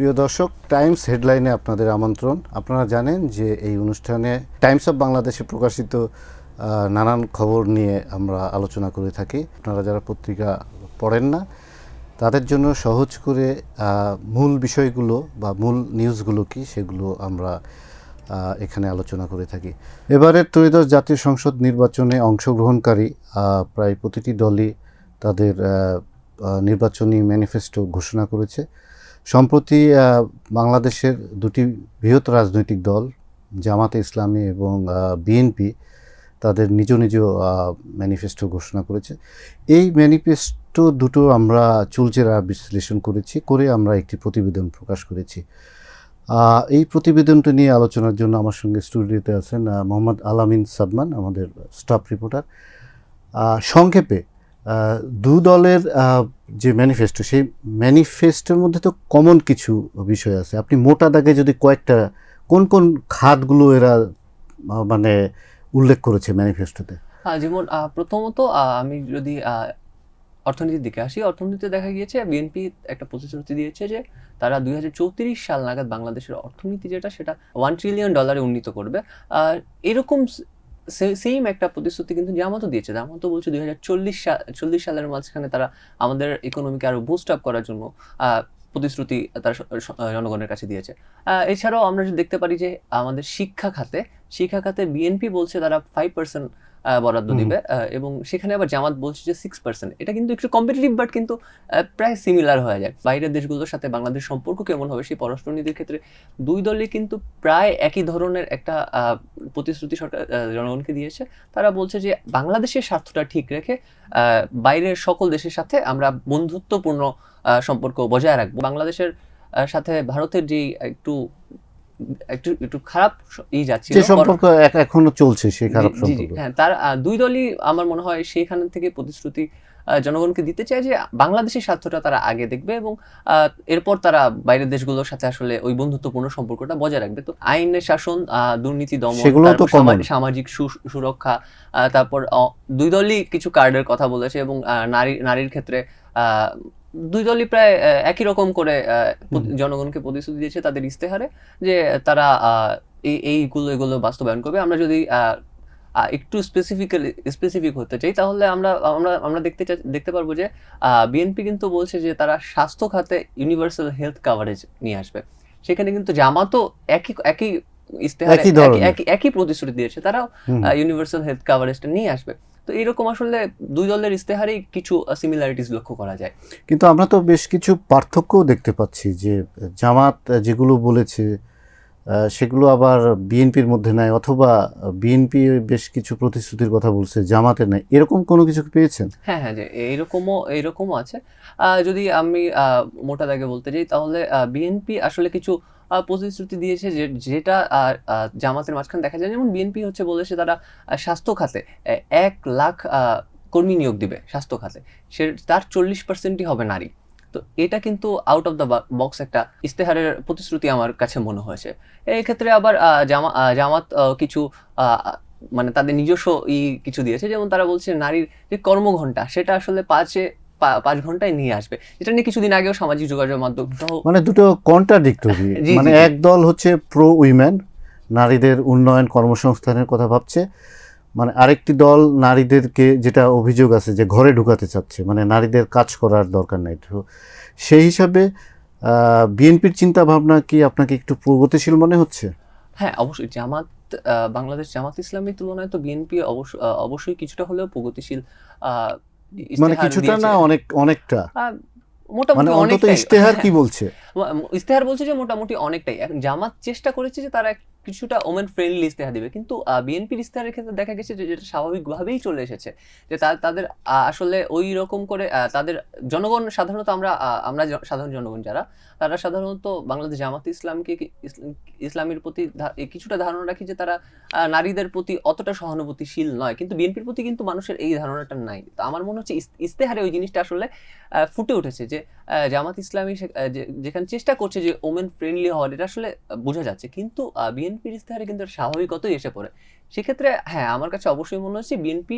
প্রিয় দর্শক, টাইমস হেডলাইনে আপনাদের আমন্ত্রণ। আপনারা জানেন যে এই অনুষ্ঠানে টাইমস অফ বাংলাদেশে প্রকাশিত নানান খবর নিয়ে আমরা আলোচনা করে থাকি। আপনারা যারা পত্রিকা পড়েন না তাদের জন্য সহজ করে মূল বিষয়গুলো বা মূল নিউজগুলো কি সেগুলো আমরা এখানে আলোচনা করে থাকি। এবারের ত্রয়োদশ জাতীয় সংসদ নির্বাচনে অংশগ্রহণকারী প্রায় প্রতিটি দলই তাদের নির্বাচনী ম্যানিফেস্টো ঘোষণা করেছে। সম্প্রতি বাংলাদেশের দুটি বৃহৎ রাজনৈতিক দল জামাতে ইসলামী এবং বিএনপি তাদের নিজ নিজ ম্যানিফেস্টো ঘোষণা করেছে। এই ম্যানিফেস্টো দুটো আমরা চুলচেরা বিশ্লেষণ করে আমরা একটি প্রতিবেদন প্রকাশ করেছি। এই প্রতিবেদনটা নিয়ে আলোচনার জন্য আমার সঙ্গে স্টুডিওতে আছেন মোহাম্মদ আলামিন সাদমান, আমাদের স্টাফ রিপোর্টার। সংক্ষেপে দু দলের যে ম্যানিফেস্টো, সেই ম্যানিফেস্টোর মধ্যে তো কমন কিছু বিষয় আছে। আপনি মোটা দাগে যদি কয়েকটা কোন কোন খাতগুলো এরা মানে উল্লেখ করেছে ম্যানিফেস্টোতে? যেমন প্রথমত আমি যদি অর্থনীতির দিকে আসি, অর্থনীতিতে দেখা গিয়েছে বিএনপি একটা প্রতিশ্রুতি দিয়েছে যে তারা 2034 সাল নাগাদ বাংলাদেশের অর্থনীতি সেটা $1 ট্রিলিয়ন উন্নীত করবে। এরকম সেম একটা প্রতিশ্রুতি কিন্তু জামাতও দিয়েছে। জামাতও বলছে 2040 সালের মাঝখানে তারা আমাদের ইকোনমিকে আরো বুস্ট আপ করার জন্য প্রতিশ্রুতি তারা জনগণের কাছে দিয়েছে। এছাড়াও আমরা যদি দেখতে পারি যে আমাদের শিক্ষা খাতে বিএনপি বলছে তারা 5% বরাদ্দ দিবে, এবং সেখানে আবার জামাত বলছে যে 6%। এটা কিন্তু একটু কম্পিটিটিভ, বাট কিন্তু প্রায় সিমিলার হয়ে যায়। বাইরের দেশগুলোর সাথে বাংলাদেশ সম্পর্ক কেমন হবে সেই পররাষ্ট্রনীতির ক্ষেত্রে দুই দলই কিন্তু প্রায় একই ধরনের একটা প্রতিশ্রুতি সরকার জনগণকে দিয়েছে। তারা বলছে যে বাংলাদেশের স্বার্থটা ঠিক রেখে বাইরের সকল দেশের সাথে আমরা বন্ধুত্বপূর্ণ সম্পর্ক বজায় রাখবো। বাংলাদেশের সাথে ভারতের যে একটু খারাপ যাচ্ছিল, যে সম্পর্ক এখনো চলছে, সেই খারাপ সম্পর্ক, হ্যাঁ, তার দুই দলই আমার মনে হয় সেখান থেকে প্রতিশ্রুতি জনগণকে দিতে চায় যে বাংলাদেশের স্বার্থটা তারা আগে দেখবে, এবং এরপর তারা বাইরের দেশগুলোর সাথে আসলে ওই বন্ধুত্বপূর্ণ সম্পর্কটা বজায় রাখবে। তো আইনের শাসন, দুর্নীতি দমন, সামাজিক সুরক্ষা, তারপর দুই দলই কিছু কার্ডের কথা বলেছে, এবং নারীর ক্ষেত্রে দুই দলই প্রায় একই রকম করে জনগণকে প্রতিশ্রুতি দিয়েছে তাদের ইস্তেহারে যে তারা এগুলো বাস্তবায়ন করবে। আমরা যদি একটু স্পেসিফিক হতে চাই, তাহলে আমরা দেখতে পারবো যে বিএনপি কিন্তু বলছে যে তারা স্বাস্থ্য খাতে ইউনিভার্সাল হেলথ কাভারেজ নিয়ে আসবে। সেখানে কিন্তু জামাতও একই ইস্তেহারে একই প্রতিশ্রুতি দিয়েছে, তারাও ইউনিভার্সাল হেলথ কাভারেজটা নিয়ে আসবে। তো এরকম আসলে দুই দলের ইস্তেহারেই কিছু সিমিলারিটিস লক্ষ্য করা যায়। কিন্তু আমরা তো বেশ কিছু পার্থক্যও দেখতে পাচ্ছি যে জামাত যেগুলো বলেছে সেগুলো আবার বিএনপির মধ্যে নাই, অথবা বিএনপি বেশ কিছু প্রতিশ্রুতির কথা বলছে জামাতের নাই। এরকম কোনো কিছু পেয়েছেন? হ্যাঁ, যে এইরকমও আছে। যদি আমি মোটা দাগে বলতে যাই, তাহলে বিএনপি আসলে কিছু প্রতিশ্রুতি দিয়েছে যেটা জামাতের মাঝখানে দেখা যায়। যেমন বিএনপি বলেছে তারা স্বাস্থ্য খাতে 1 লাখ কর্মী নিয়োগ দিবে স্বাস্থ্য খাতে, তার 40%ই হবে নারী। তো এটা কিন্তু আউট অফ দ্য বক্স একটা ইস্তেহারের প্রতিশ্রুতি আমার কাছে মনে হয়েছে। এই ক্ষেত্রে আবার জামাত কিছু মানে তাদের নিজস্ব কিছু দিয়েছে। যেমন তারা বলছে নারীর যে কর্মঘণ্টা সেটা আসলে 5 ঘন্টায় নিয়ে আসবে, যেটা নিয়ে কিছুদিন আগেও সামাজিক যোগাযোগ মাধ্যম মানে দুটো কন্ট্রাডিক্টরি। মানে এক দল হচ্ছে প্রো উইমেন, নারীদের উন্নয়ন কর্মসংস্থানের কথা ভাবছে, মানে আরেকটি দল নারীদেরকে, যেটা অভিযোগ আছে যে ঘরে ঢুকাতে চাচ্ছে, মানে নারীদের কাজ করার দরকার নাই। তো সেই হিসাবে বিএনপির চিন্তা ভাবনা কি আপনাকে একটু প্রগতিশীল মনে হচ্ছে? হ্যাঁ, অবশ্যই। বাংলাদেশ জামাত ইসলামীর তুলনায় তো বিএনপি অবশ্যই কিছুটা হলেও প্রগতিশীল। মানে কিছুটা না, অনেকটা, মোটামুটি অনেকটাই। ইস্তেহার কি বলছে? ইস্তেহার বলছে যে মোটামুটি অনেকটাই। জামাত চেষ্টা করেছে যে তারা কিছুটা ওমেন ফ্রেন্ডলি ইস্তেহার দিবে, কিন্তু বিএনপির ইস্তেহারের ক্ষেত্রে দেখা গেছে যে যেটা স্বাভাবিকভাবেই চলে এসেছে, যে তাদের আসলে ওই রকম করে তাদের জনগণ সাধারণত আমরা সাধারণ জনগণ যারা, তারা সাধারণত বাংলাদেশ জামাত ইসলামের প্রতি কিছুটা ধারণা রাখি যে তারা নারীদের প্রতি অতটা সহানুভূতিশীল নয়, কিন্তু বিএনপির প্রতি কিন্তু মানুষের এই ধারণাটা নাই। তো আমার মনে হচ্ছে ইস্তেহারে ওই জিনিসটা আসলে ফুটে উঠেছে যে জামাত ইসলামী যেখানে চেষ্টা করছে যে ওমেন ফ্রেন্ডলি হওয়ার, এটা আসলে বোঝা যাচ্ছে, কিন্তু বিএনপির ইস্তেহারে কিন্তু স্বাভাবিকতই এসে পড়ে। সেক্ষেত্রে হ্যাঁ, আমার কাছে অবশ্যই মনে হচ্ছে বিএনপি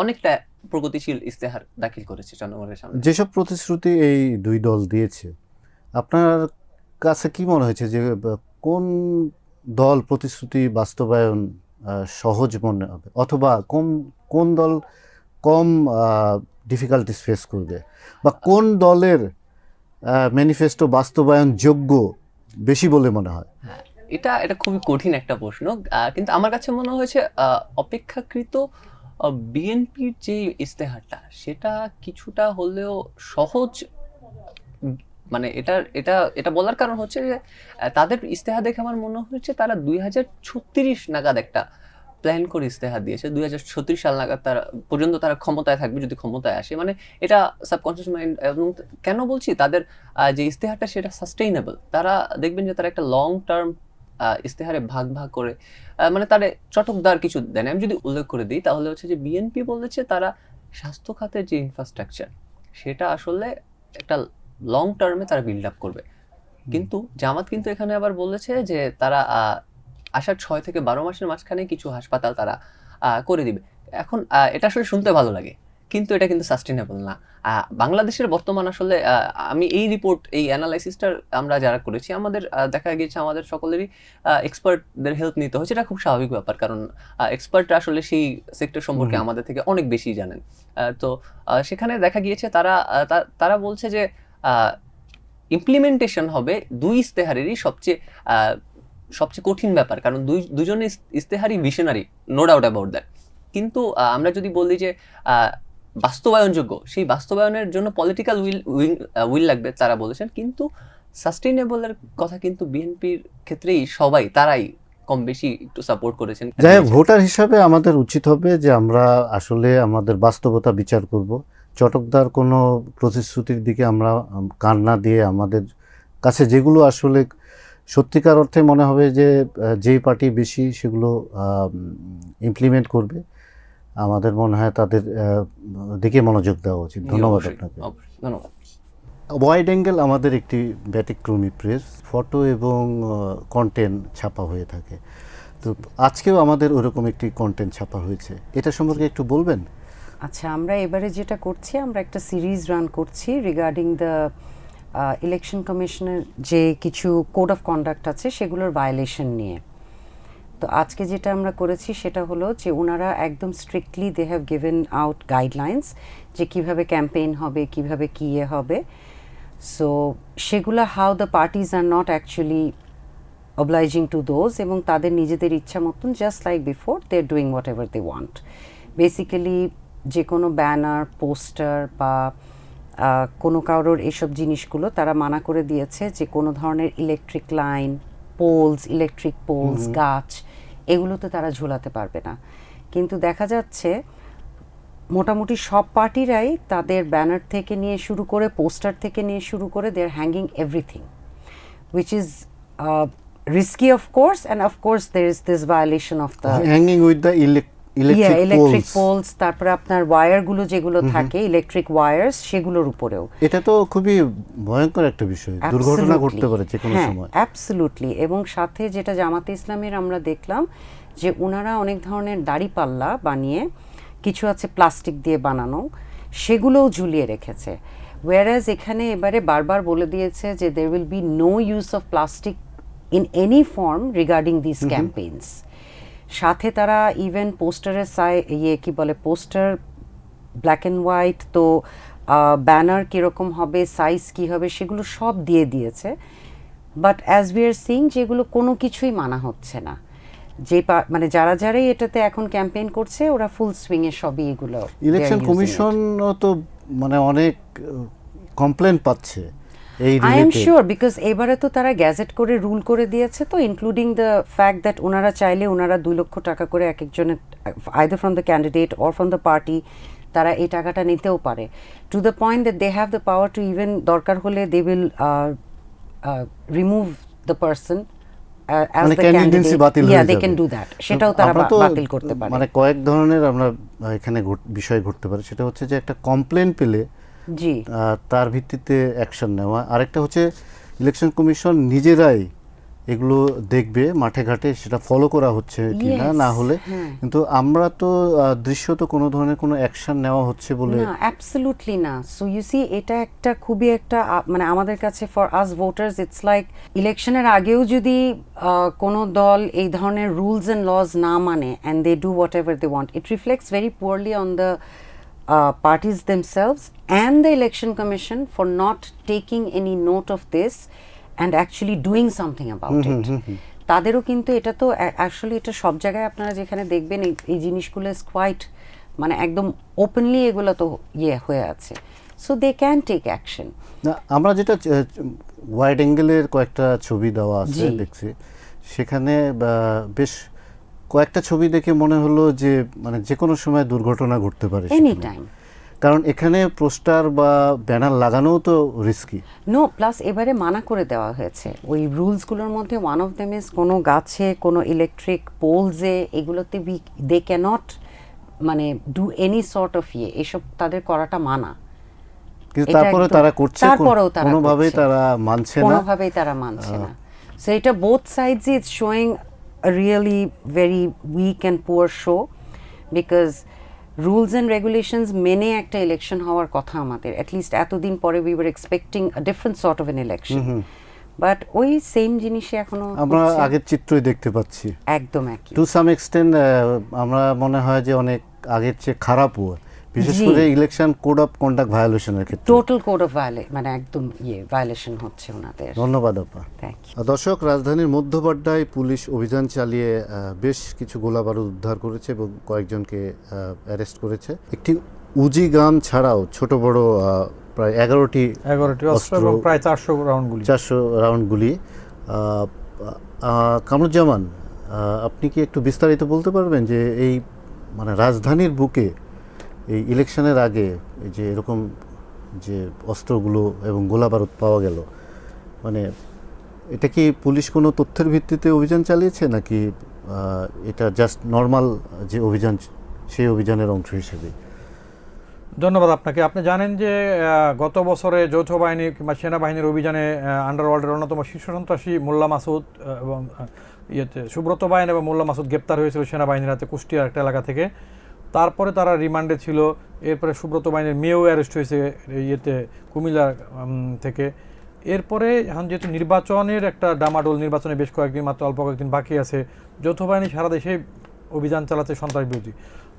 অনেকটা প্রগতিশীল ইস্তেহার দাখিল করেছে জনগণের সামনে। যেসব প্রতিশ্রুতি এই দুই দল দিয়েছে, আপনার কাছে কি মনে হয়েছে যে কোন দল প্রতিশ্রুতি বাস্তবায়ন সহজ মনে হবে, অথবা কোন দল কম ডিফিকাল্টিস ফেস করবে, বা কোন দলের ম্যানিফেস্টো বাস্তবায়ন যোগ্য বেশি বলে মনে হয়? হ্যাঁ, এটা এটা খুবই কঠিন একটা প্রশ্ন, কিন্তু আমার কাছে মনে হয়েছে অপেক্ষাকৃত বিএনপির যে ইস্তেহারটা সেটা কিছুটা হলেও সহজ। মানে এটা এটা এটা বলার কারণ হচ্ছে যে তাদের ইস্তেহার দেখে আমার মনে হয়েছে তারা 2036 নাগাদ একটা প্ল্যান করে ইস্তেহার দিয়েছে। 2036 সাল নাগাদ তারা পর্যন্ত তারা ক্ষমতায় থাকবে, যদি ক্ষমতায় আসে। মানে এটা সাবকনসিয়াস মাইন্ড। এবং কেন বলছি তাদের যে ইস্তেহারটা সেটা সাস্টেইনেবল। তারা দেখবেন যে তারা একটা লং টার্ম ইস্তেহারে ভাগ ভাগ করে মানে তারা চটকদার কিছু দেন। আমি যদি উল্লেখ করে দিই তাহলে হচ্ছে যে বিএনপি বলেছে তারা স্বাস্থ্য খাতের যে ইনফ্রাস্ট্রাকচার সেটা আসলে একটা লং টার্মে তারা বিল্ড আপ করবে। কিন্তু জামাত কিন্তু এখানে আবার বলেছে যে তারা আসার 6 থেকে 12 মাসের মাঝখানে কিছু হাসপাতাল তারা করে দিবে। এখন এটা আসলে শুনতে ভালো লাগে, কিন্তু এটা কিন্তু সাস্টেনেবল না। বাংলাদেশের বর্তমান আসলে আমি এই রিপোর্ট, এই অ্যানালাইসিসটা আমরা যারা করেছি আমাদের দেখা গিয়েছে আমাদের সকলেরই এক্সপার্টদের হেল্প নিতে হচ্ছে। এটা খুব স্বাভাবিক ব্যাপার, কারণ এক্সপার্টরা আসলে সেই সেক্টর সম্পর্কে আমাদের থেকে অনেক বেশি জানেন। তো সেখানে দেখা গিয়েছে তারা বলছে যে ইমপ্লিমেন্টেশন হবে দুই ইস্তেহারেরই সবচেয়ে কঠিন ব্যাপার, কারণ দুজনের ইস্তেহারই visionary, no doubt about that. কিন্তু আমরা যদি বলি যে বাস্তবায়নযোগ্য, সেই বাস্তবায়নের জন্য পলিটিক্যাল উইল লাগবে তারা বলেছেন। কিন্তু সাস্টেইনেবলের কথা কিন্তু বিএনপির ক্ষেত্রেই তারাই কম বেশি একটু সাপোর্ট করেছেন। যাই হোক, ভোটার হিসাবে আমাদের উচিত হবে যে আমরা আসলে আমাদের বাস্তবতা বিচার করব। চটকদার কোনো প্রতিশ্রুতির দিকে আমরা কান না দিয়ে আমাদের কাছে যেগুলো আসলে সত্যিকার অর্থে মনে হবে যে যেই পার্টি বেশি সেগুলো ইমপ্লিমেন্ট করবে, আমাদের মনে হয় তাদের দিকে মনোযোগ দেওয়া উচিত। ধন্যবাদ আপনাকে। ধন্যবাদ। ওয়াইড অ্যাঙ্গেল আমাদের একটি ব্যতিক্রমী প্রেস, ফটো এবং কন্টেন্ট ছাপা হয়ে থাকে। তো আজকেও আমাদের ওরকম একটি কন্টেন্ট ছাপা হয়েছে, এটা সম্পর্কে একটু বলবেন? আচ্ছা, আমরা এবারে যেটা করছি, আমরা একটা সিরিজ রান করছি রিগার্ডিং দ্য ইলেকশন কমিশনের যে কিছু কোড অফ কন্ডাক্ট আছে সেগুলোর ভায়োলেশন নিয়ে। তো আজকে যেটা আমরা করেছি সেটা হলো যে ওনারা একদম strictly they have given out guidelines যে কিভাবে ক্যাম্পেইন হবে, কিভাবে কী হবে। সো সেগুলো how the parties are not actually obliging to those, এবং তাদের নিজেদের ইচ্ছা মতন just like before they are doing whatever they want. Basically যে কোনো ব্যানার, পোস্টার বা কোনো কারোর এসব জিনিসগুলো তারা মানা করে দিয়েছে যে কোনো ধরনের ইলেকট্রিক লাইন, ইলেকট্রিক পোলস, গাছ, এগুলোতে তারা ঝোলাতে পারবে না। কিন্তু দেখা যাচ্ছে মোটামুটি সব পার্টিরাই তাদের ব্যানার থেকে নিয়ে শুরু করে, পোস্টার থেকে নিয়ে শুরু করে, they are hanging everything, which is risky of course, and of course there is this violation of the hanging with the electric poles, তারপরে আপনার ওয়্যারগুলো যেগুলো থাকে, ইলেকট্রিক ওয়্যারস, সেগুলোর উপরেও। এটা তো খুবই ভয়ঙ্কর একটা বিষয়, দুর্ঘটনা ঘটতে পারে যে কোনো সময়। অ্যাবসলিউটলি। এবং সাথে যেটা জামাতে ইসলামের আমরা দেখলাম যে ওনারা অনেক ধরনের দাড়িপাল্লা বানিয়ে, কিছু আছে প্লাস্টিক দিয়ে বানানো, সেগুলোও ঝুলিয়ে রেখেছে। ওয়ারাজ এখানে এবারে বারবার বলে দিয়েছে যে there will be no use of plastic in any form regarding these campaigns. সাথে তারা ইভেন পোস্টারের পোস্টার ব্ল্যাক অ্যান্ড হোয়াইট, তো ব্যানার কীরকম হবে, সাইজ কী হবে, সেগুলো সব দিয়ে দিয়েছে। But as we are seeing যেগুলো কোনো কিছুই মানা হচ্ছে না। যে মানে যারাই এটাতে এখন ক্যাম্পেইন করছে ওরা ফুল সুইংয়ে সবই এগুলো। ইলেকশন কমিশনও তো মানে অনেক কমপ্লেন পাচ্ছে এই related. I am sure, because এবারে তো তারা গ্যাজেট করে রুল করে দিয়েছে, তো ইনক্লুডিং দ্য ফ্যাক্ট দ্যাট ওনারা চাইলে ওনারা 2 লক্ষ টাকা করে এক একজনের, either from the candidate or from the party, তারা এই টাকাটা নিতেও পারে। To the point that they have the power to even দরকার হলে they will remove the person as the candidate. Yeah, they can do that. সেটাও তারা বাতিল করতে পারে। মানে কয়েক ধরনের আমরা এখানে বিষয় ঘটতে পারে। সেটা হচ্ছে যে একটা কমপ্লেন পেলে তার ভিত্তিতে অ্যাকশন নেওয়া, আরেকটা হচ্ছে ইলেকশন কমিশন নিজেরাই এগুলো দেখবে মাঠে ঘাটে, সেটা ফলো করা হচ্ছে কিনা, Yes, না হলে হ্যাঁ। কিন্তু আমরা তো দৃশ্যত কোনো ধরনের কোনো অ্যাকশন নেওয়া হচ্ছে বলে না, অ্যাবসলিউটলি না। সো ইউ সি, এটা একটা খুবই একটা মানে আমাদের কাছে for us voters it's like ইলেকশনের আগেও যদি কোনো দল এই ধরনের রুলস অ্যান্ড লজ না মানে and they do whatever they want, it reflects very poorly on the parties themselves and the election commission for not taking any note of this and actually doing something about it. তাদেরও কিন্তু এটা তো actually এটা সব জায়গায় আপনারা যেখানে দেখবেন এই জিনিসগুলো ইজ কোয়াইট মানে একদম ওপেনলি এগুলো তো হয়ে আছে, so they can take action. না, আমরা যেটা ওয়াইড অ্যাঙ্গেলের কয়েকটা ছবি দেওয়া আছে জি। দেখছি, সেখানে বেশ কয়েকটা ছবি দেখে মনে হলো যে মানে যে কোনো সময় দুর্ঘটনা ঘটতে পারে এনি সেখানে। টাইম। কারণ এখানে পোস্টার বা ব্যানার লাগানোও তো রিস্কি। নো, প্লাস এবারে মানা করে দেওয়া হয়েছে ওই রুলসগুলোর মধ্যে, ওয়ান অফ দেম ইজ কোনো গাছে, কোনো ইলেকট্রিক পোলসে, এগুলোতে দে ক্যানট মানে ডু এনি সর্ট অফ এসব তাদের করাটা মানা। কিন্তু এটা তারপরে একদম- তারা করছে, তারপরেও তারা কোনোভাবেই করছে। তারা মানছে না। কোনোভাবেই তারা মানছে না। সো এটা both sides it's showing a really very weak and poor show because rules and regulations মেনে একটা ইলেকশন হওয়ার কথা আমাদের, অ্যাটলিস্ট এতদিন পরে we were expecting a different sort of an election, but ওই সেম জিনিসই এখনো আমরা হচ্ছে। আগের চিত্রই দেখতে পাচ্ছি একদম একই। To some extent. আমরা মনে হয় যে অনেক আগের চেয়ে খারাপও, বিশেষ জি। করে ইলেকশন কোড অফ কন্ডাক্ট ভায়োলেশনের ক্ষেত্রে। টোটাল কোড অফ মানে একদম ভায়োলেশন হচ্ছে ওনাদের। ধন্যবাদ আপা। Thank you. দর্শক, রাজধানীর মধ্যবাড্ডায় পুলিশ অভিযান চালিয়ে বেশ কিছু গোলাবারুদ উদ্ধার করেছে এবং কয়েকজনকে অ্যারেস্ট করেছে। একটি উজি গান ছাড়াও ছোট বড় প্রায় 11টি অস্ত্র এবং প্রায় 400 রাউন্ড গুলি। 400 রাউন্ড গুলি। কামরুজ্জামান, আপনি কি একটু বিস্তারিত বলতে পারবেন যে এই মানে রাজধানীর বুকে এই ইলেকশনের আগে এই যে এরকম যে অস্ত্রগুলো এবং গোলাবারুদ পাওয়া গেল, মানে এটা কি পুলিশ কোনো তথ্যের ভিত্তিতে অভিযান চালিয়েছে নাকি এটা জাস্ট নর্মাল যে অভিযান সেই অভিযানের অংশ হিসেবে? ধন্যবাদ আপনাকে। আপনি জানেন যে গত বছরে যৌথ বাহিনী কিংবা সেনাবাহিনীর অভিযানে আন্ডারওয়ার্ল্ডের অন্যতম শীর্ষ সন্ত্রাসী মোল্লা মাসুদ এবং সুব্রত বাইন এবং মোল্লা মাসুদ গ্রেপ্তার হয়েছিল সেনাবাহিনীর হাতে কুষ্টিয়ার একটা এলাকা থেকে। তারপরে তারা রিমান্ডে ছিল। এরপরে সুব্রত বাইনের মেয়েও অ্যারেস্ট হয়েছে কুমিল্লা থেকে। এরপরে এখন যেহেতু নির্বাচনের একটা ডামাডোল, নির্বাচনে বেশ কয়েকদিন, মাত্র অল্প কয়েকদিন বাকি আছে, যৌথ বাহিনী সারা দেশে অভিযান চালাচ্ছে সন্ত্রাস বিরোধী।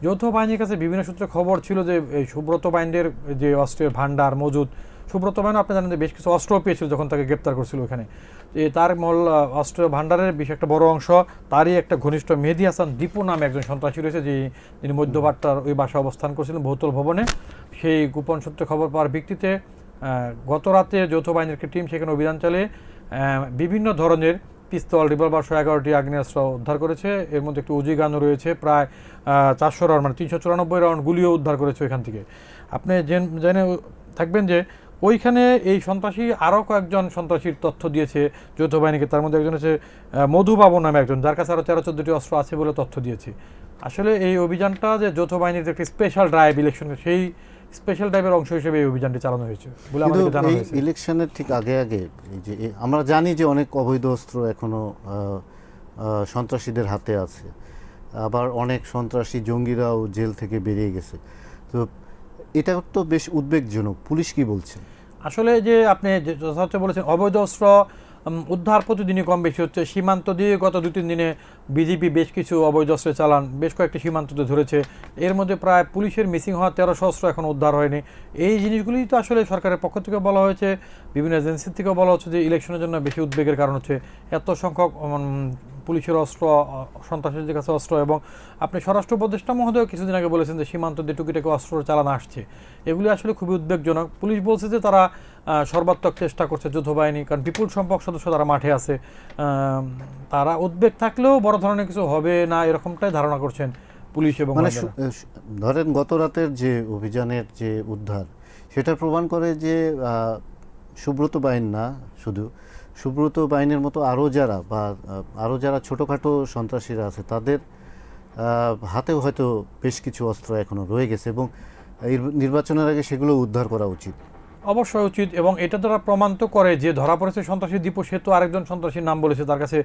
যৌথ বাহিনীর কাছে বিভিন্ন সূত্রে খবর ছিল যে এই সুব্রত বাইনের যে অস্ত্রের ভান্ডার মজুদ, সুব্রত বাইন আপনি জানেন যে বেশ কিছু অস্ত্র পেয়েছিল যখন তাকে গ্রেপ্তার করছিল ওখানে, তার অস্ত্র ভান্ডারের বেশ একটা বড় অংশ তারই একটা ঘনিষ্ঠ মেহেদী হাসান দীপু নামে একজন সন্ত্রাসী রয়েছে, যিনি মধ্যবাড্ডার ওই বাসায় অবস্থান করছিলেন বহুতল ভবনে। সেই গোপন সূত্রে খবর পাওয়ার ভিত্তিতে গত রাতে যৌথ বাহিনীর একটি টিম সেখানে অভিযান চালিয়ে বিভিন্ন ধরনের পিস্তল, রিভলভার সহ 11টি আগ্নেয়াস্ত্র উদ্ধার করেছে। এর মধ্যে একটি উজি গানও রয়েছে, প্রায় 400 রাউন্ড মানে 394 রাউন্ড গুলিও উদ্ধার করেছে ওইখান থেকে। আপনি জেনে থাকবেন যে ওইখানে এই সন্ত্রাসী আরও কয়েকজন সন্ত্রাসীর তথ্য দিয়েছে যৌথ বাহিনীকে। তার মধ্যে একজন হচ্ছে মধুবাবু নামে একজন, যার কাছে আরও 13-14টি অস্ত্র আছে বলে তথ্য দিয়েছে। আসলে এই অভিযানটা যে যৌথ বাহিনীর একটি স্পেশাল ড্রাইভ, ইলেকশন সেই স্পেশাল ড্রাইভের অংশ হিসেবে এই অভিযানটি চালানো হয়েছে বলে আমাদের জানানো হয়েছে। ইলেকশনের ঠিক আগে আগে যে আমরা জানি যে অনেক অবৈধ অস্ত্র এখনো সন্ত্রাসীদের হাতে আছে, আবার অনেক সন্ত্রাসী জঙ্গিরাও জেল থেকে বেরিয়ে গেছে, তো এটা তো বেশ উদ্বেগজনক। পুলিশ কি বলছে? আসলে যে আপনি যথার্থ বলেছেন, অবৈধ অস্ত্র উদ্ধার প্রতিদিনই কম বেশি হচ্ছে। সীমান্ত দিয়ে গত 2-3 দিনে বিজেপি বেশ কিছু অবৈধ অস্ত্রের চালান বেশ কয়েকটি সীমান্ততে ধরেছে। এর মধ্যে প্রায় পুলিশের মিসিং হওয়া 1300 অস্ত্র এখন উদ্ধার হয়নি। এই জিনিসগুলি তো আসলে সরকারের পক্ষ থেকে বলা হয়েছে, বিভিন্ন এজেন্সির থেকেও বলা হচ্ছে যে ইলেকশনের জন্য বেশি উদ্বেগের কারণ হচ্ছে এত সংখ্যক পুলিশের অস্ত্র, সন্ত্রাসীদের কাছে অস্ত্র। এবং আপনি স্বরাষ্ট্র উপদেষ্টা মহোদয় কিছুদিন আগে বলেছেন যে সীমান্ত দিয়ে টুকিটাকি অস্ত্র চালানো আসছে। এগুলি আসলে খুবই উদ্বেগজনক। পুলিশ বলছে যে তারা সর্বাত্মক চেষ্টা করছে যৌথ বাহিনী, কারণ বিপুল সংখ্যক সদস্য তারা মাঠে আছে। তারা উদ্বেগ থাকলেও বড় ধরনের কিছু হবে না এরকমটাই ধারণা করছেন পুলিশ। এবং মানে ধরেন গত রাতের যে অভিযানের যে উদ্ধার, সেটা প্রমাণ করে যে সুব্রত বাইন না শুধু, সুব্রত বাইনের মতো আরও যারা ছোটোখাটো সন্ত্রাসীরা আছে তাদের হাতেও হয়তো বেশ কিছু অস্ত্র এখনও রয়ে গেছে এবং নির্বাচনের আগে সেগুলো উদ্ধার করা উচিত। অবশ্যই উচিত, এবং এটা দ্বারা প্রমাণ তো করে যে ধরা পড়েছে সন্ত্রাসী দীপু, সে তো আরেকজন সন্ত্রাসীর নাম বলেছে, তার কাছে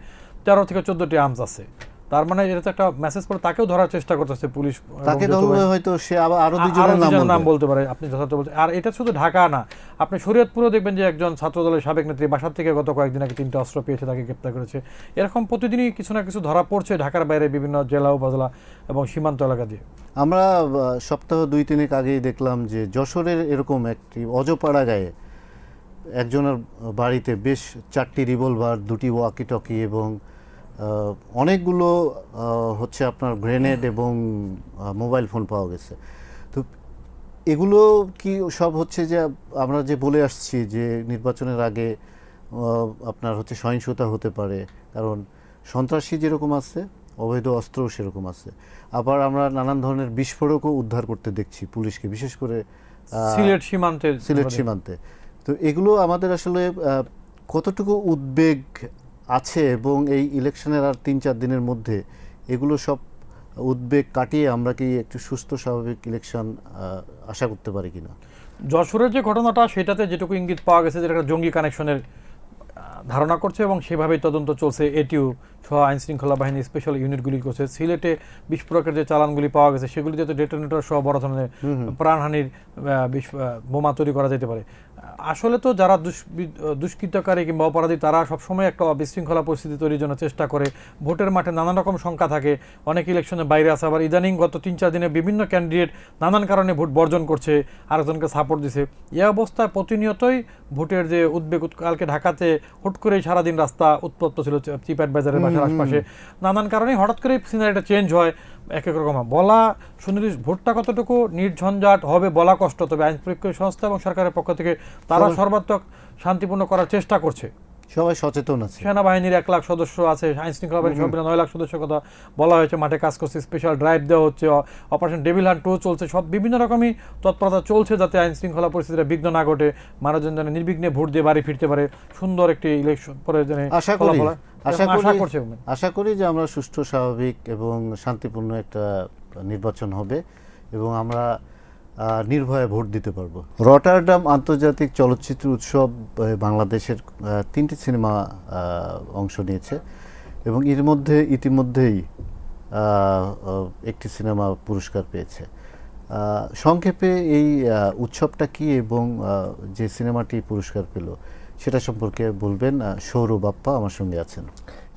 13 থেকে 14টি আর্মস আছে। তার মানে এটা তো একটা মেসেজ পড়ে তাকেও ধরার চেষ্টা করতেছে পুলিশ। তাকে ধরলে হয়তো সে আবার আরো দুজনের নাম বলতে পারে, আপনি যথার্থ বলতে। আর এটা শুধু ঢাকা না, আপনি শরীয়তপুরেও দেখবেন যে একজন ছাত্রদলের সাবেক নেত্রী বাসার থেকে গত কয়েকদিন আগে 3টা অস্ত্র পেয়েছে, তাকে গ্রেপ্তার করেছে। এরকম প্রতিদিনই কিছু না কিছু ধরা পড়ছে ঢাকার বাইরে বিভিন্ন জেলা উপজেলা এবং সীমান্ত এলাকা দিয়ে। আমরা সপ্তাহ 2-3 আগেই দেখলাম যে যশোরের এরকম একটি অজপাড়া গায়ে একজনের বাড়িতে বেশ 4টি রিভলভার, 2টি ওয়াকি টকি এবং অনেকগুলো হচ্ছে আপনার গ্রেনেড এবং মোবাইল ফোন পাওয়া গেছে। তো এগুলো কি সব হচ্ছে যে আমরা যে বলে আসছি যে নির্বাচনের আগে আপনার হচ্ছে সহিংসতা হতে পারে, কারণ সন্ত্রাসী যেরকম আছে অবৈধ অস্ত্রও সেরকম আছে। আবার আমরা নানান ধরনের বিস্ফোরকও উদ্ধার করতে দেখছি পুলিশকে, বিশেষ করে সিলেট সীমান্তে। তো এগুলো আমাদের আসলে কতটুকু উদ্বেগ আছে, এবং এই ইলেকশনের আর 3-4 দিনের মধ্যে এগুলো সব উদ্বেগ কাটিয়ে আমরা কি একটু সুস্থ স্বাভাবিক ইলেকশন আশা করতে পারি কিনা? যশোরের যে ঘটনাটা, সেটাতে যেটুকু ইঙ্গিত পাওয়া গেছে যে একটা জঙ্গি কানেকশনের ধারণা করছে এবং সেভাবেই তদন্ত চলছে। এটিও সহ আইন শৃঙ্খলা বাহিনী স্পেশাল ইউনিটগুলি করছে। সিলেটে বিস্ফোরকের যে চালানগুলি পাওয়া গেছে সেগুলিতে তো ডেটোনেটর সহ বড় ধরনের প্রাণহানির বোমা তৈরি করা যেতে পারে। আসলে তো যারা দুষ্কৃতকারী কিংবা অপরাধী তারা সবসময় একটা বিশৃঙ্খলা পরিস্থিতি তৈরির জন্য চেষ্টা করে। ভোটের মাঠে নানান রকম সংখ্যা থাকে, অনেক ইলেকশনে বাইরে আসে। আবার ইদানিং গত 3-4 দিনে বিভিন্ন ক্যান্ডিডেট নানান কারণে ভোট বর্জন করছে, আরেকজনকে সাপোর্ট দিছে। এই অবস্থায় প্রতিনিয়তই ভোটের যে উদ্বেগ, কালকে ঢাকাতে হুট করেই সারাদিন রাস্তা উত্তপ্ত ছিল, চিপাট বাজারের বাসার আশপাশে নানান কারণে হঠাৎ করে সিনারিটা চেঞ্জ হয়। এক এক রকম বলা সুনির্দিষ্ট ভোটটা কতটুকু নির্ঝঞ্ঝাট হবে বলা কষ্ট, তবে আইন প্রয়োগকারী সংস্থা এবং সরকারের পক্ষ থেকে তারা সর্বাত্মক শান্তিপূর্ণ করার চেষ্টা করছে। সবাই সচেতন আছে। সেনাবাহিনীর 1 লাখ সদস্য আছে, আইন শৃঙ্খলা বাহিনীর সব 9 লাখ সদস্যের কথা বলা হয়েছে, মাঠে কাজ করছে, স্পেশাল ড্রাইভ দেওয়া হচ্ছে, অপারেশন ডেভিল হান্ট 2 চলছে, সব বিভিন্ন রকমই তৎপরতা চলছে যাতে আইন শৃঙ্খলা পরিস্থিতিটা বিঘ্ন না ঘটে, মানুষজন যেন নির্বিঘ্নে ভোট দিয়ে বাড়ি ফিরতে পারে, সুন্দর একটি ইলেকশন পরে যেন আশা করি যে আমরা সুষ্ঠু স্বাভাবিক এবং শান্তিপূর্ণ একটা নির্বাচন হবে এবং আমরা নির্ভয়ে ভোট দিতে পারবো। রটারডাম আন্তর্জাতিক চলচ্চিত্র উৎসব বাংলাদেশের 3টি সিনেমা অংশ নিয়েছে এবং এর মধ্যে ইতিমধ্যেই একটি সিনেমা পুরস্কার পেয়েছে। সংক্ষেপে এই উৎসবটা কি এবং যে সিনেমাটি পুরস্কার পেল সেটা সম্পর্কে বলবেন। সৌরভ বাপ্পা আমার সঙ্গে আছেন।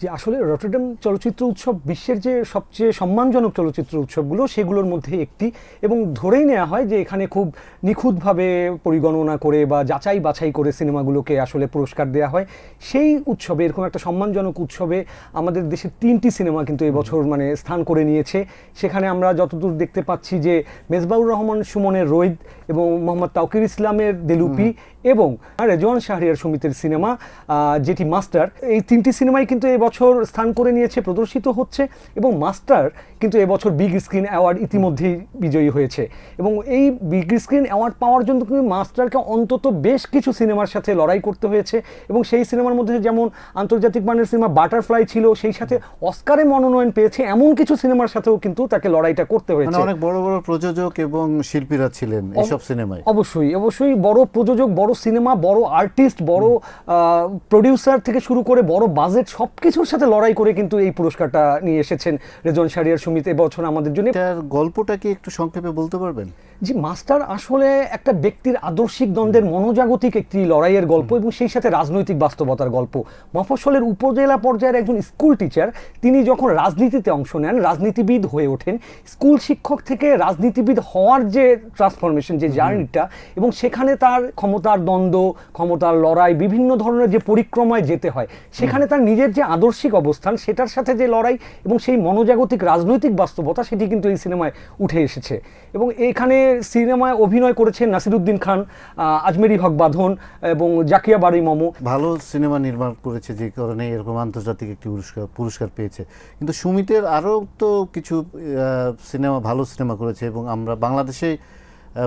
যে আসলে রটারডাম চলচ্চিত্র উৎসব বিশ্বের যে সবচেয়ে সম্মানজনক চলচ্চিত্র উৎসবগুলো সেগুলোর মধ্যে একটি, এবং ধরেই নেওয়া হয় যে এখানে খুব নিখুঁতভাবে পরিগণনা করে বা যাচাই বাছাই করে সিনেমাগুলোকে আসলে পুরস্কার দেওয়া হয়। সেই উৎসবে, এরকম একটা সম্মানজনক উৎসবে আমাদের দেশের 3টি সিনেমা কিন্তু এবছর মানে স্থান করে নিয়েছে। সেখানে আমরা যতদূর দেখতে পাচ্ছি যে মেজবাউর রহমান সুমনের রৈদ এবং মোহাম্মদ তাওকির ইসলামের দেলুপি এবং রেজওয়ান শাহরিয়ার সুমিতের সিনেমা যেটি মাস্টার, এই 3টি সিনেমাই কিন্তু এবছর স্থান করে নিয়েছে, প্রদর্শিত হচ্ছে। এবং মাস্টার কিন্তু এবছর বিগ স্ক্রিন অ্যাওয়ার্ড ইতিমধ্যেই বিজয়ী হয়েছে, এবং এই বিগ স্ক্রিন অ্যাওয়ার্ড পাওয়ার জন্য কিন্তু মাস্টারকে অন্তত বেশ কিছু সিনেমার সাথে লড়াই করতে হয়েছে। এবং সেই সিনেমার মধ্যে যেমন আন্তর্জাতিক মানের সিনেমা বাটারফ্লাই ছিল, সেই সাথে অস্কারে মনোনয়ন পেয়েছে এমন কিছু সিনেমার সাথেও কিন্তু তাকে লড়াইটা করতে হয়েছে। অনেক বড় বড় প্রযোজক এবং শিল্পীরা ছিলেন এইসব সিনেমায়। অবশ্যই বড় প্রযোজক, বড় সিনেমা, বড় আর্টিস্ট, বড় প্রডিউসার থেকে শুরু করে বড় বাজেট সবকিছুর সাথে লড়াই করে কিন্তু এই পুরস্কারটা নিয়ে এসেছেন রেজওয়ান শাহরিয়ার সুমিত এবছর আমাদের জন্য। এটার গল্পটা কি একটু সংক্ষেপে বলতে পারবেন? জি, মাস্টার আসলে একটা ব্যক্তির আদর্শিক দ্বন্দ্বের মনোজাগতিক একটি লড়াইয়ের গল্প এবং সেই সাথে রাজনৈতিক বাস্তবতার গল্প। মফস্বলের উপজেলা পর্যায়ের একজন স্কুল টিচার, তিনি যখন রাজনীতিতে অংশ নেন, রাজনীতিবিদ হয়ে ওঠেন, স্কুল শিক্ষক থেকে রাজনীতিবিদ হওয়ার যে ট্রান্সফরমেশন, যে জার্নিটা, এবং সেখানে তার ক্ষমতার দ্বন্দ্ব, ক্ষমতার লড়াই, বিভিন্ন ধরনের যে পরিক্রমায় যেতে হয়, সেখানে তার নিজের যে আদর্শিক অবস্থান সেটার সাথে যে লড়াই এবং সেই মনোজাগতিক রাজনৈতিক বাস্তবতা, সেটি কিন্তু এই সিনেমায় উঠে এসেছে। এবং এখানে সিনেমায় অভিনয় করেছেন নাসিরুদ্দিন খান, আজমেরি হক বাঁধন এবং জাকিয়া বারি মমো। ভালো সিনেমা নির্মাণ করেছে যে কারণে এরকম আন্তর্জাতিক একটি পুরস্কার পেয়েছে। কিন্তু সুমিতের আরও তো কিছু সিনেমা, ভালো সিনেমা করেছে এবং আমরা বাংলাদেশে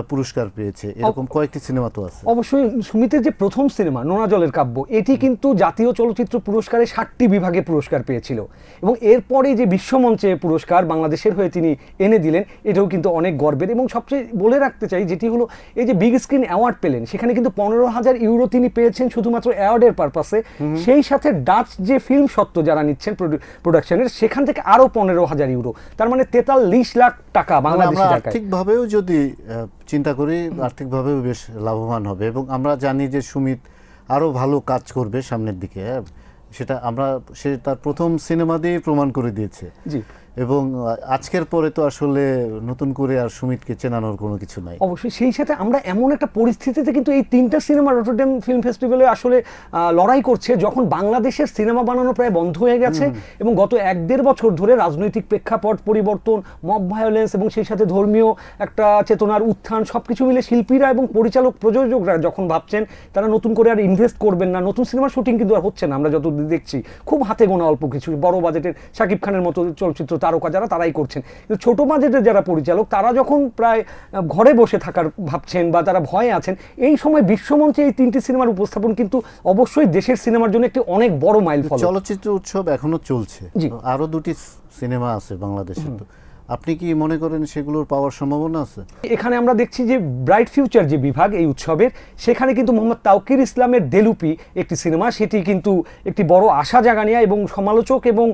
পুরস্কার পেয়েছে, এরকম কয়েকটি সিনেমা তো আছে। অবশ্যই সুমিতের যে প্রথম সিনেমা নোনা জলের কাব্য, এটি কিন্তু জাতীয় চলচ্চিত্র পুরস্কারে 7টি বিভাগে পুরস্কার পেয়েছিল, এবং এরপরে যে বিশ্বমঞ্চে পুরস্কার বাংলাদেশের হয়ে তিনি এনে দিলেন, এটাও কিন্তু অনেক গর্বের। এবং সবচেয়ে বলে রাখতে চাই যেটি হলো, এই যে বিগ স্ক্রিন অ্যাওয়ার্ড পেলেন, সেখানে কিন্তু 15,000 ইউরো তিনি পেয়েছেন শুধুমাত্র অ্যাওয়ার্ডের পারপাসে। সেই সাথে ডাচ যে ফিল্ম সত্ত্ব যারা নিচ্ছেন প্রোডাকশনের, সেখান থেকে আরও 15,000 ইউরো, তার মানে 43 লাখ টাকা বাংলাদেশি আমরা টাকায়। আর্থিকভাবেও যদি চিন্তা করি, আর্থিকভাবেও বেশ লাভবান হবে। এবং আমরা জানি যে সুমিত আরও ভালো কাজ করবে সামনের দিকে, সেটা সে তার প্রথম সিনেমা দিয়ে প্রমাণ করে দিয়েছে। জি, এবং আজকের পরে তো আসলে নতুন করে আর সুমিতকে চেনানোর কোনো কিছু নাই। অবশ্যই। সেই সাথে আমরা এমন একটা পরিস্থিতিতে কিন্তু এই 3টা সিনেমা রটারডাম ফিল্ম ফেস্টিভ্যালে আসলে লড়াই করছে, যখন বাংলাদেশের সিনেমা বানানো প্রায় বন্ধ হয়ে গেছে, এবং গত 1-1.5 বছর ধরে রাজনৈতিক প্রেক্ষাপট পরিবর্তন, মব ভায়োলেন্স, এবং সেই সাথে ধর্মীয় একটা চেতনার উত্থান, সবকিছু মিলে শিল্পীরা এবং পরিচালক প্রযোজকরা যখন ভাবছেন তারা নতুন করে আর ইনভেস্ট করবেন না, নতুন সিনেমার শুটিং কিন্তু আর হচ্ছে না। আমরা যত দেখছি খুব হাতে গোনা অল্প কিছু বড় বাজেটের শাকিব খানের মতো চলচ্চিত্র তারকা যারা, তারাই করছেন। কিন্তু ছোট বাজেটের যারা পরিচালক, তারা যখন প্রায় ঘরে বসে থাকার ভাবছেন বা তারা ভয়ে আছেন, এই সময় বিশ্বমঞ্চে এই 3টি সিনেমার উপস্থাপন কিন্তু অবশ্যই দেশের সিনেমার জন্য একটি অনেক বড় মাইল ফলক। চলচ্চিত্র উৎসব এখনো চলছে, জি। আরো 2টি সিনেমা আছে বাংলাদেশে, তো আপনি কি মনে করেন সেগুলোর পাওয়ার সম্ভাবনা আছে? এখানে আমরা দেখছি যে ব্রাইট ফিউচার যে বিভাগ এই উৎসবের, সেখানে কিন্তু মোহাম্মদ তাওকির ইসলামের দেলুপি একটি সিনেমা, সেটি কিন্তু একটি বড় আশা জাগানিয়া, এবং সমালোচক এবং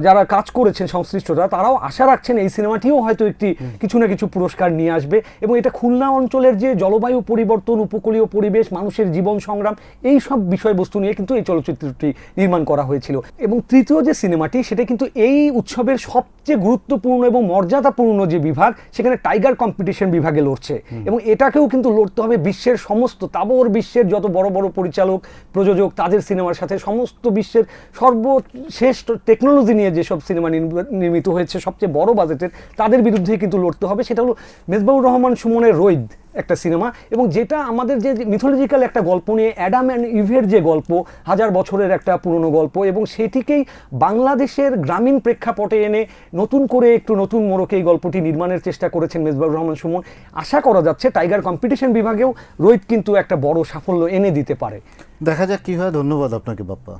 যারা কাজ করেছেন সংশ্লিষ্টরা, তারাও আশা রাখছেন এই সিনেমাটিও হয়তো একটি কিছু না কিছু পুরস্কার নিয়ে আসবে। এবং এটা খুলনা অঞ্চলের যে জলবায়ু পরিবর্তন, উপকূলীয় পরিবেশ, মানুষের জীবন সংগ্রাম, এই সব বিষয়বস্তু নিয়ে কিন্তু এই চলচ্চিত্রটি নির্মাণ করা হয়েছিল। এবং তৃতীয় যে সিনেমাটি, সেটা কিন্তু এই উৎসবের সবচেয়ে গুরুত্বপূর্ণ এবং মর্যাদাপূর্ণ যে বিভাগ, সেখানে টাইগার কম্পিটিশন বিভাগে লড়ছে। এবং এটাকেও কিন্তু লড়তে হবে বিশ্বের সমস্ত তাবর বিশ্বের যত বড় বড় পরিচালক প্রযোজক, তাদের সিনেমার সাথে সমস্ত বিশ্বের সর্বশেষ টেকনোলজি নিয়ে যেসব সিনেমা নির্মিত হয়েছে সবচেয়ে বড় বাজেটের, তাদের বিরুদ্ধেই কিন্তু লড়তে হবে। সেটা হলো মেজবাহুর রহমান সুমনের রৈদ একটা সিনেমা, এবং যেটা আমাদের যে মিথোলজিক্যাল একটা গল্প নিয়ে, অ্যাডাম অ্যান্ড ইভের যে গল্প, 1000 বছরের একটা পুরনো গল্প, এবং সেটিকেই বাংলাদেশের গ্রামীণ প্রেক্ষাপটে এনে নতুন করে একটু নতুন মোড়কে এই গল্পটি নির্মাণের চেষ্টা করেছেন মেজবাহুর রহমান সুমন। আশা করা যাচ্ছে টাইগার কম্পিটিশন বিভাগেও রোহিত কিন্তু একটা বড় সাফল্য এনে দিতে পারে। দেখা যাক কি হয়। ধন্যবাদ আপনাকে বাপ্পা।